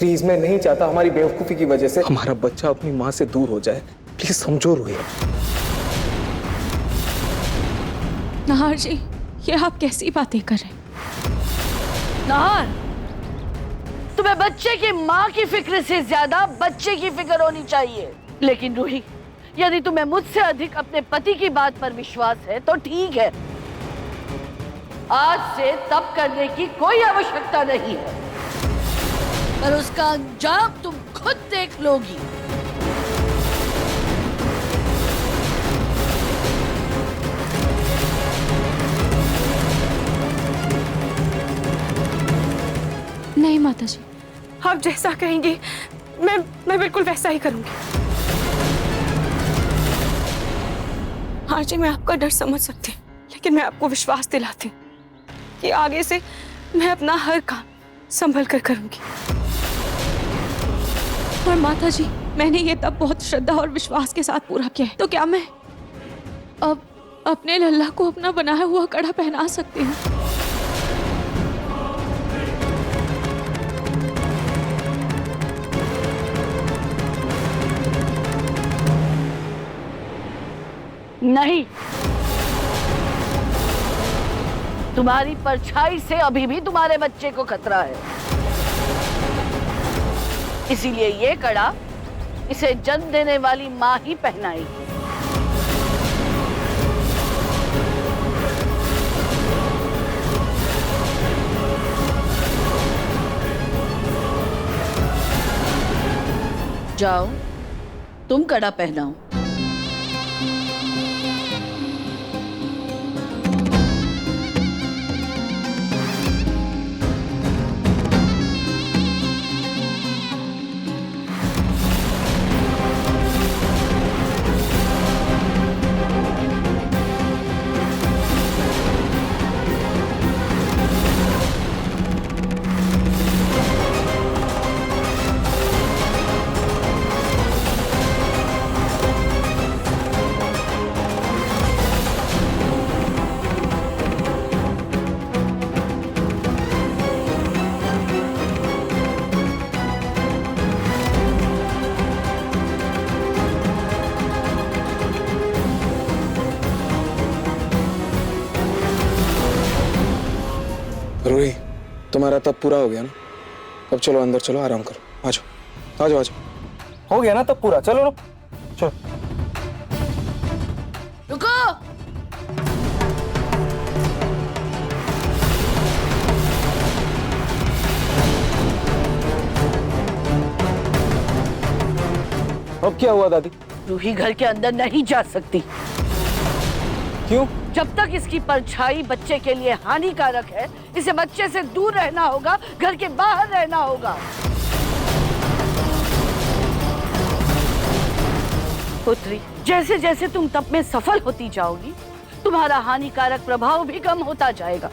Please, मैं नहीं चाहता हमारी बेवकूफी की वजह से हमारा बच्चा अपनी माँ से दूर हो जाए। प्लीज समझो रूही। नाहर जी, ये आप कैसी बातें कर रहे हैं? नाहर, तुम्हें बच्चे की माँ की फिक्र से ज्यादा बच्चे की फिक्र होनी चाहिए। लेकिन रूही, यदि तुम्हें मुझसे अधिक अपने पति की बात पर विश्वास है तो ठीक है, आज से तब करने की कोई आवश्यकता नहीं है, पर उसका अंजाम तुम खुद देख लोगी। नहीं माता जी, आप जैसा कहेंगी मैं बिल्कुल वैसा ही करूंगी। हाँ जी, मैं आपका डर समझ सकती हूँ, लेकिन मैं आपको विश्वास दिलाती हूँ कि आगे से मैं अपना हर काम संभल कर करूंगी। और माता जी, मैंने ये तब बहुत श्रद्धा और विश्वास के साथ पूरा किया है, तो क्या मैं अब अपने लल्ला को अपना बनाया हुआ कड़ा पहना सकती हूँ? नहीं, तुम्हारी परछाई से अभी भी तुम्हारे बच्चे को खतरा है, इसीलिए ये कड़ा इसे जन्म देने वाली माँ ही पहनाएगी। जाओ, तुम कड़ा पहनाओ। रूही, तुम्हारा तब पूरा हो गया ना? अब चलो अंदर, चलो आराम करो। आ जाओ, आ जाओ, आ जाओ। हो गया ना तब पूरा, चलो लो, चलो। रुको, अब क्या हुआ दादी? रूही घर के अंदर नहीं जा सकती। क्यों? जब तक इसकी परछाई बच्चे के लिए हानिकारक है, इसे बच्चे से दूर रहना होगा, घर के बाहर रहना होगा। पुत्री, जैसे जैसे तुम तप में सफल होती जाओगी, तुम्हारा हानिकारक प्रभाव भी कम होता जाएगा।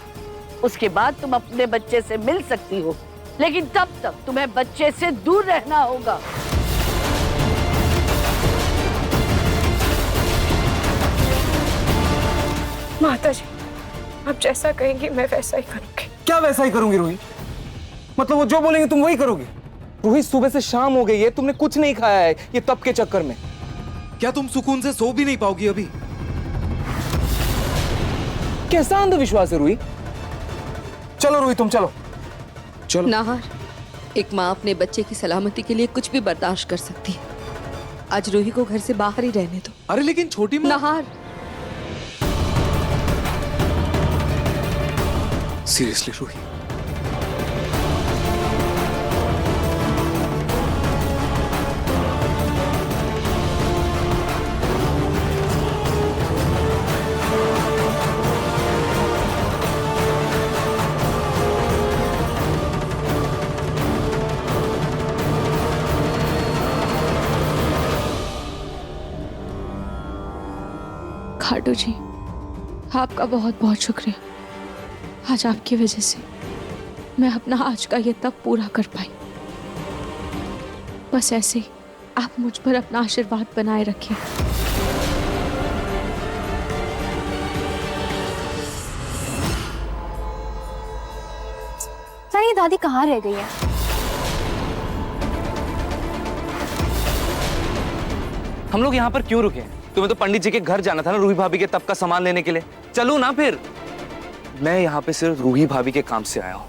उसके बाद तुम अपने बच्चे से मिल सकती हो, लेकिन तब तक तुम्हें बच्चे से दूर रहना होगा। माता जी, आप जैसा कहेंगी मैं वैसा ही करूंगी। क्या वैसा ही करूंगी रूही? मतलब वो जो बोलेंगे तुम वही करोगी? रूही, सुबह से शाम हो गई है, तुमने कुछ नहीं खाया है ये तप के चक्कर में। क्या तुम सुकून से सो भी नहीं पाओगी अभी? कैसा अंधविश्वास है रूही? चलो रूही, तुम चलो, चलो। नाहर, एक माँ अपने बच्चे की सलामती के लिए कुछ भी बर्दाश्त कर सकती है। आज रूही को घर से बाहर ही रहने दो। अरे लेकिन छोटी माँ। नाहर, सीरियसली रूही, खाटू जी, आपका बहुत बहुत शुक्रिया। आज आपकी वजह से मैं अपना आज का ये तप पूरा कर पाई। बस ऐसे ही आप मुझ पर अपना आशीर्वाद बनाए रखें। सर, ये दादी कहाँ रह गई है? हम लोग यहाँ पर क्यों रुके हैं? तुम्हें तो पंडित जी के घर जाना था ना, रूही भाभी के तब का सामान लेने के लिए। चलो ना फिर। मैं यहाँ पे सिर्फ रूही भाभी के काम से आया हूँ,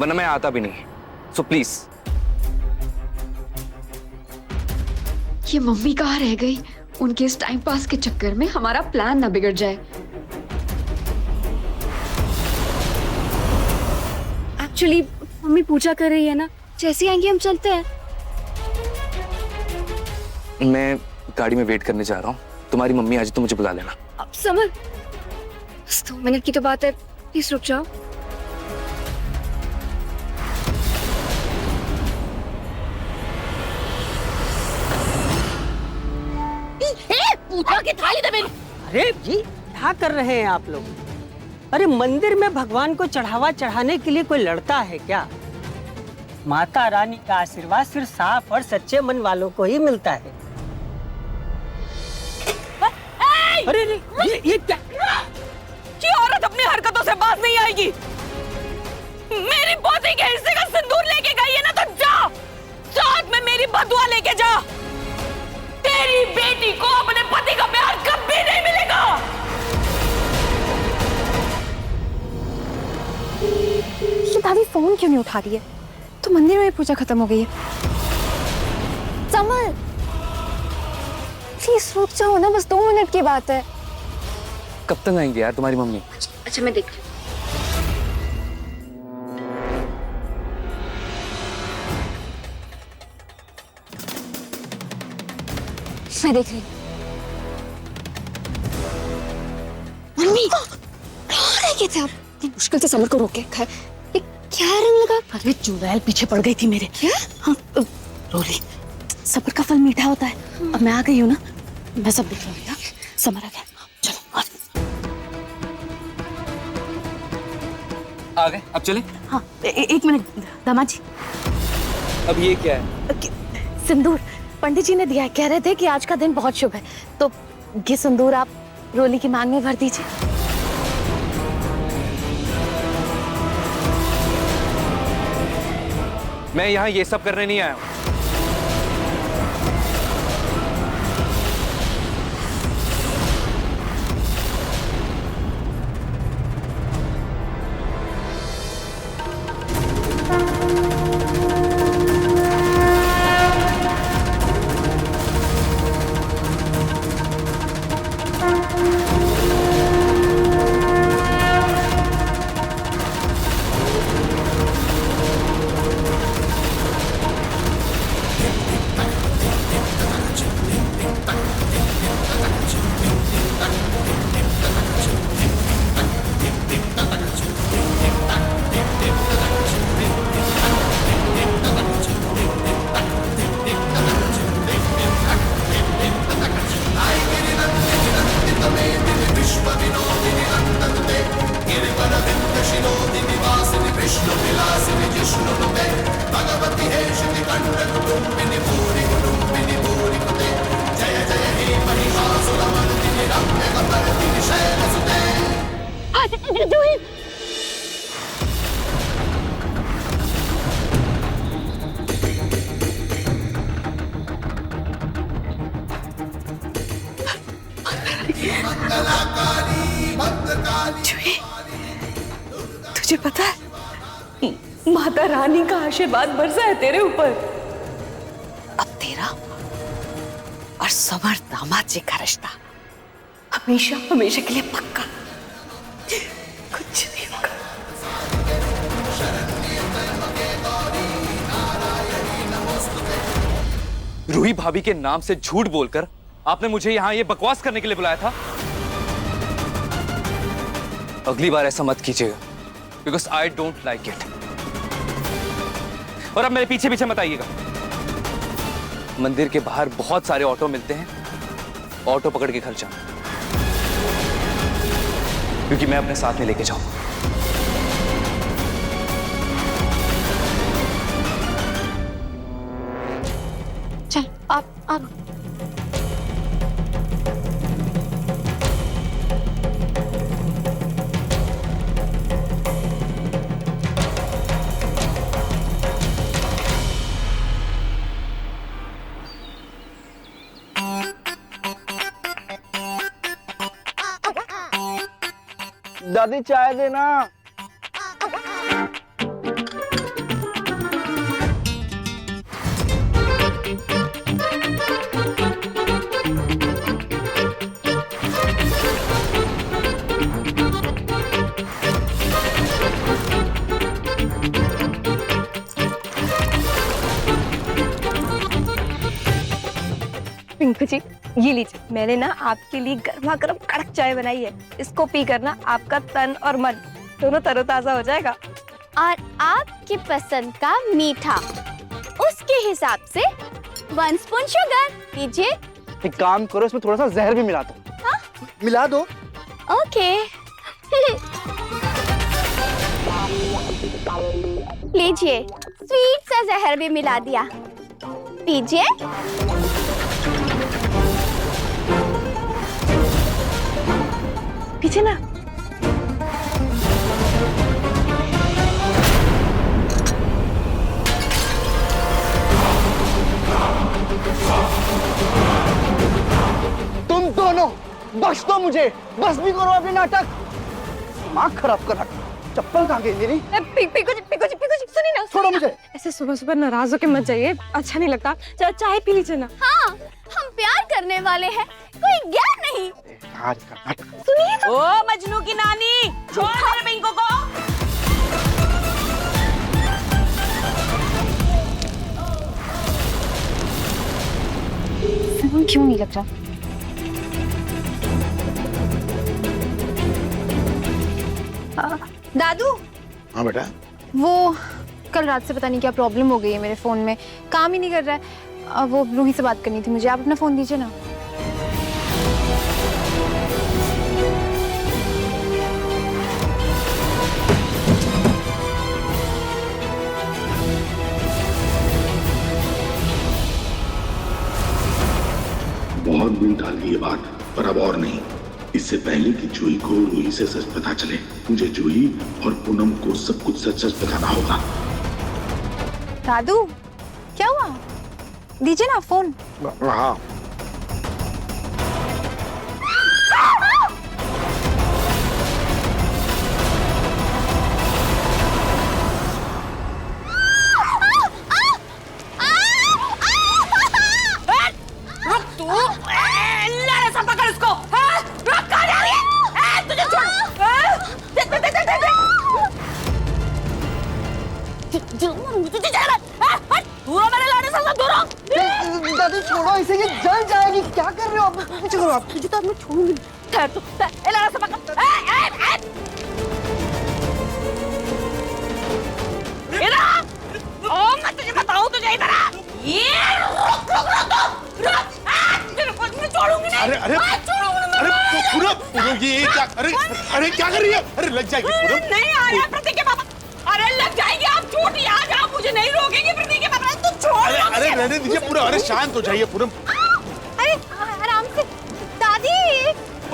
वरना मैं आता भी नहीं। So please. ये मम्मी कहाँ रह गई? उनके इस टाइम पास के चक्कर में हमारा प्लान ना बिगड़ जाए। एक्चुअली मम्मी पूजा कर रही है ना, जैसे आएंगे हम चलते हैं। मैं गाड़ी में वेट करने जा रहा हूँ, तुम्हारी मम्मी आज तो मुझे बुला लेना। अब समर, बस 2 मिनट की तो बात है, प्लीज रुक जाओ। पूजा की थाली दे मेरी। अरे जी क्या कर रहे हैं आप लोग? अरे मंदिर में भगवान को चढ़ावा चढ़ाने के लिए कोई लड़ता है क्या? माता रानी का आशीर्वाद सिर्फ साफ और सच्चे मन वालों को ही मिलता है। अरे ये क्या? ये औरत अपनी हरकतों से बाज नहीं आएगी। मेरी पोती के हिस्से का सिंदूर लेके गई है ना, तो जा साथ में मेरी बदुआ लेके जा। तेरी बेटी को अपने पति का प्यार कभी नहीं मिलेगा। ये दादी फोन क्यों नहीं उठा रही है? तो मंदिर में पूजा खत्म हो गई है। समर प्लीज रुक जाओ ना, बस 2 मिनट की बात है। कब तक आएंगे यार तुम्हारी मम्मी? अच्छा मैं देख रही हूँ। मैं देख रही हूँ। मम्मी कहाँ रह गए थे आप? मुश्किल से समर को रोके। ये क्या रंग लगा? अरे चुड़ैल पीछे पड़ गई थी मेरे। क्या? हाँ रोली, सब्र का फल मीठा होता है। अब मैं आ गई हूँ ना, मैं सब देख लूंगी। समर आ गया, चलो आ गए, अब चले। हाँ एक मिनट दामाद जी। अब ये क्या है? सिंदूर पंडित जी ने दिया है, कह रहे थे कि आज का दिन बहुत शुभ है, तो ये सिंदूर आप रोली की मांग में भर दीजिए। मैं यहाँ ये सब करने नहीं आया हूँ। तुझे पता है माता रानी का आशीर्वाद बरसा है तेरे ऊपर। अब तेरा और समर दामाद जी का रिश्ता हमेशा हमेशा के लिए पक्का। कुछ नहीं होगा। रूही भाभी के नाम से झूठ बोलकर आपने मुझे यहाँ ये बकवास करने के लिए बुलाया था। अगली बार ऐसा मत कीजिएगा, because I don't like it. और अब मेरे पीछे पीछे मत आइएगा। मंदिर के बाहर बहुत सारे ऑटो मिलते हैं, ऑटो पकड़ के घर जाना, क्योंकि मैं अपने साथ में लेके जाऊंगा। चल आप दादी चाय देना। पिंकू जी, ये लीजिए, मैंने ना आपके लिए गर्मा गर्म कड़क चाय बनाई है। इसको पी कर ना आपका तन और मन दोनों तरोताजा हो जाएगा। और आपकी पसंद का मीठा, उसके हिसाब से 1 स्पून शुगर लीजिए। एक काम करो, इसमें थोड़ा सा जहर भी मिला दो। हाँ? मिला दो। ओके। लीजिए, स्वीट सा जहर भी मिला दिया, पीजिए। पीछे ना। तुम दोनों बख्श दो मुझे, बस भी करो अपने नाटक। दिमाग खराब कर रखा। चप्पल कहाँ गई मेरी? पिंकू जी, सुनिए ना। छोड़ो मुझे। ऐसे सुबह सुबह नाराज होके मत जाइए, अच्छा नहीं लगता। चाय पी लीजिए ना। हाँ, हम प्यार करने वाले हैं, कोई ज्ञान नहीं। सुनिए तो। ओ मजनू की नानी, छोड़ मेरे पिंकू को। फोन क्यों नहीं लग रहा? दादू। हाँ बेटा। वो कल रात से पता नहीं क्या प्रॉब्लम हो गई है मेरे फोन में, काम ही नहीं कर रहा है। वो रूही से बात करनी थी मुझे, आप अपना फोन दीजिए ना। बहुत दिन टाल दी ये बात, पर अब और नहीं। इससे पहले कि जूही को रूही से सच पता चले, मुझे जूही और पूनम को सब कुछ सच सच बताना होगा। दादू, क्या हुआ? दीजिए ना फोन। हाँ। दादी छोड़ो इसे, ये जल जाएगी। क्या कर रहे हो आप? चलो आप। तुझे तो अब मैं छोड़ूंगी। ठहर तू। मैं तुझे बताऊं, तुझे इधर आ। ये रुक। मैं छोड़ूंगी नहीं। अरे पूनम ये क्या? अरे क्या कर रही है? अरे लग जाएगी पूनम। नहीं आ रहा प्रतीक के पापा। अरे लग जाएगी, आप छोटी आ जाओ, मुझे नहीं रोकेंगे प्रतीक के पापा। तू छोड़। अरे रहने दीजिए पूनम। अरे शांत हो जाइए पूनम। अरे आराम से दादी।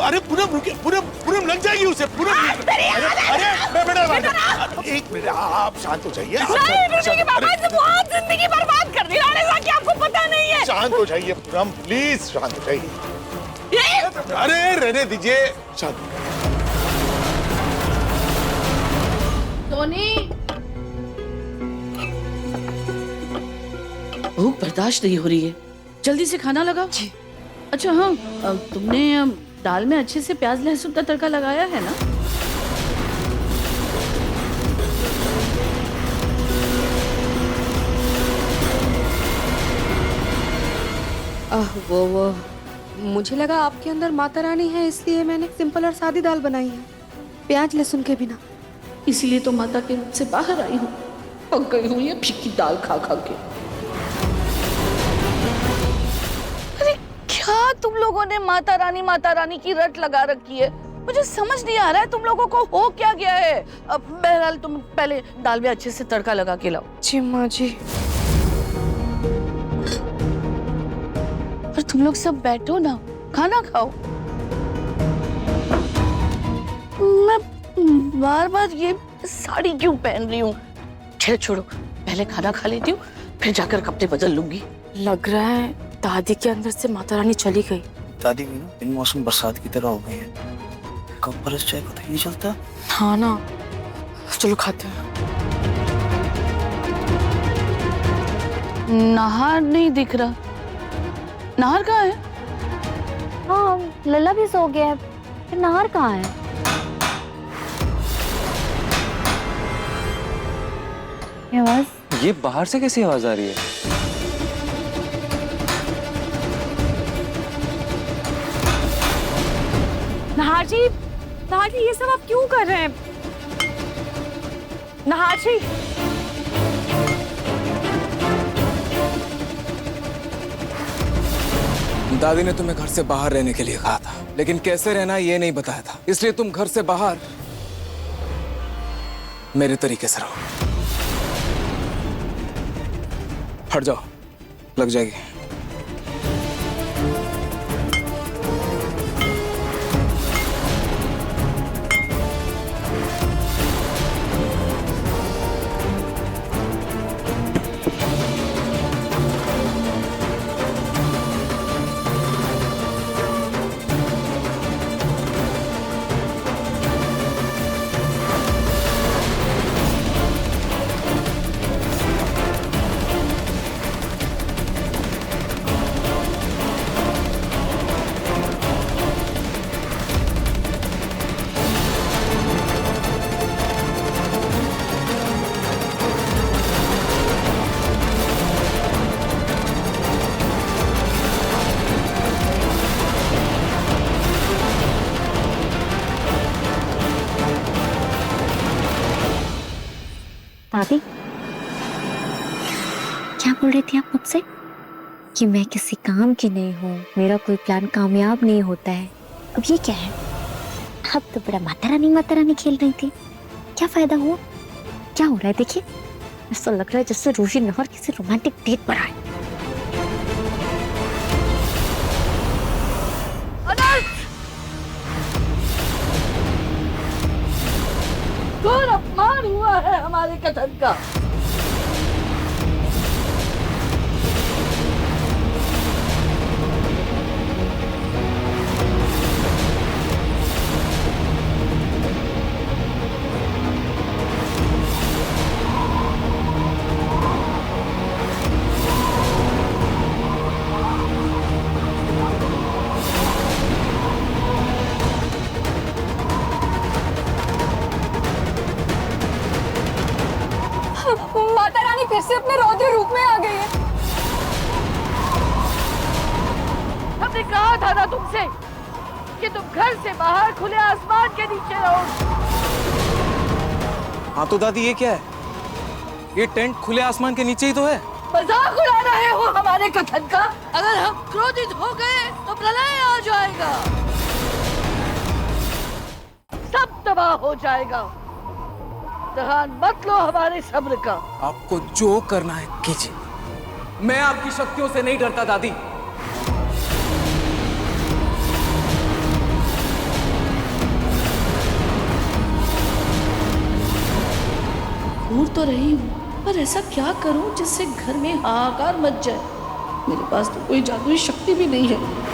अरे पूनम रुकिए, पूनम लग जाएगी उसे। पूनम अरे बेटा एक मिनट, आप शांत हो जाइए। जिंदगी बर्बाद कर दी राणे साहब की, आपको पता नहीं है। शांत हो जाइए पूनम, प्लीज शांत हो जाइए। अरे रहने दीजिए, शांत। टोनी, भूख बर्दाश्त नहीं हो रही है, जल्दी से खाना लगाओ। अच्छा हाँ, तुमने दाल में अच्छे से प्याज लहसुन का तड़का लगाया है ना? वो मुझे लगा आपके अंदर माता रानी है, इसलिए मैंने सिंपल और सादी दाल बनाई है, प्याज लहसुन के बिना। इसीलिए तो माता के रूप से बाहर आई हूँ, पक गई हूँ ये फीकी दाल खा खा के। अरे क्या तुम लोगों ने माता रानी की रट लगा रखी है? मुझे समझ नहीं आ रहा है तुम लोगों को हो क्या गया है। अब बहरहाल तुम पहले दाल में अच्छे से तड़का लगा के लाओ। जी माँ जी। और तुम लोग सब बैठो ना, खाना खाओ। मैं बार बार ये साड़ी क्यों पहन रही हूँ? छोड़ो, पहले खाना खा लेती हूँ, फिर जाकर कपड़े बदल लूंगी। लग रहा है दादी के अंदर से माता रानी चली गई। दादी भी ना इन मौसम बरसात की तरह हो गई है, कब परस जाए पता ही नहीं चलता। हाँ ना, चलो खाते हैं। नाहर नहीं दिख रहा। नाहर कहाँ है? हाँ, लल्ला भी सो गया है, फिर नाहर कहाँ है? ये आवाज? ये बाहर से कैसी आवाज आ रही है? नाहर जी, ये सब आप क्यों कर रहे हैं? नाहर जी, दादी ने तुम्हें घर से बाहर रहने के लिए कहा था, लेकिन कैसे रहना ये नहीं बताया था, इसलिए तुम घर से बाहर मेरे तरीके से रहो। हट जाओ, लग जाएगी। दादी, क्या बोल रही थी आप मुझसे? कि मैं किसी काम की नहीं हूँ, मेरा कोई प्लान कामयाब नहीं होता है। अब ये क्या है? अब तो बड़ा माता रानी खेल रही थी। क्या फायदा हुआ? क्या हो रहा है? देखिए, ऐसा लग रहा है जैसे रूही नाहर किसी रोमांटिक डेट पर आए। घोर अपमान हुआ है हमारे कथन का। माता रानी फिर से अपने रौद्र रूप में आ गई है। हमने कहा था ना तुमसे कि तुम घर से बाहर खुले आसमान के नीचे रहो। हाँ तो दादी, ये क्या है? ये टेंट खुले आसमान के नीचे ही तो है। मजाक उड़ा रहे हो हमारे कथन का? अगर हम क्रोधित हो गए तो प्रलय आ जाएगा, सब तबाह हो जाएगा। ध्यान मत लो हमारे सब्र का। आपको जो करना है कीजिए, मैं आपकी शक्तियों से नहीं डरता दादी। घूर तो रही हूँ, पर ऐसा क्या करूं जिससे घर में हाहाकार मच जाए? मेरे पास तो कोई जादुई शक्ति भी नहीं है।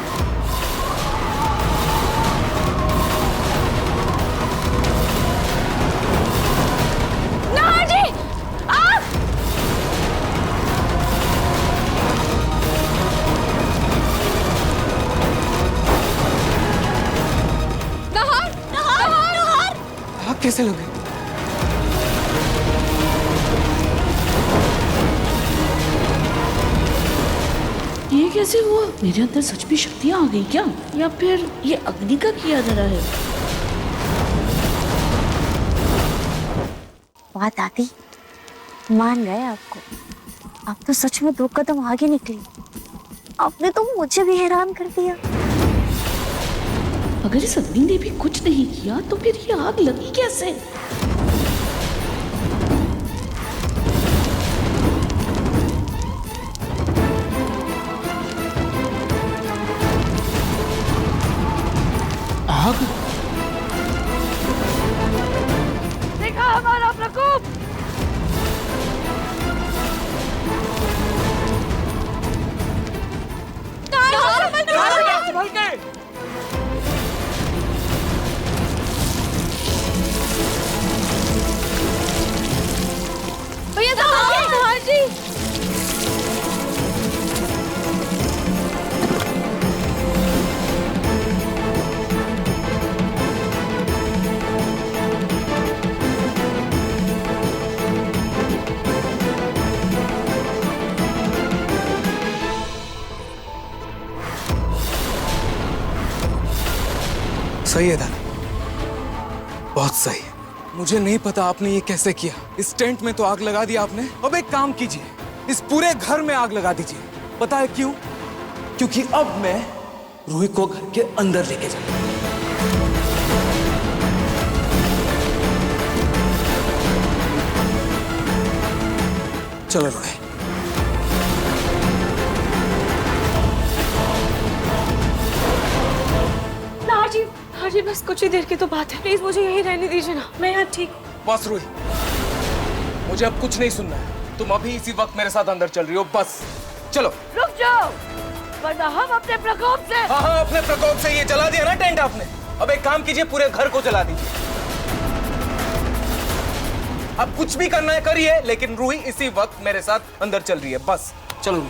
कैसे लगे? ये कैसे हुआ? मेरे अंदर सच में शक्तियां आ गई क्या? या फिर ये अग्नि का किया धरा है? वाह दादी, मान गए आपको। आप तो सच में 2 कदम आगे निकली। आपने तो मुझे भी हैरान कर दिया। अगर इस अग्नि ने भी कुछ नहीं किया तो फिर ये आग लगी कैसे? आग? देखा हमारा प्रकोप? सही है दादा, बहुत सही है। मुझे नहीं पता आपने ये कैसे किया। इस टेंट में तो आग लगा दिया आपने। अब एक काम कीजिए, इस पूरे घर में आग लगा दीजिए। पता है क्यों? क्योंकि अब मैं रूही को घर के अंदर लेके जाऊंगा। चलो रूही। हाजी बस कुछ ही देर की तो बात है, प्लीज मुझे यहीं रहने दीजिए ना, मैं यहाँ ठीक हूँ। बस रूही, मुझे अब कुछ नहीं सुनना है। तुम अभी इसी वक्त मेरे साथ अंदर चल रही हो, बस चलो। रुक जाओ, वरना हम अपने प्रकोप से। हाँ हाँ, अपने प्रकोप से ये जला दिया ना टेंट आपने। अब एक काम कीजिए, पूरे घर को जला दीजिए। अब कुछ भी करना है करिए, लेकिन रूही इसी वक्त मेरे साथ अंदर चल रही है, बस चलो।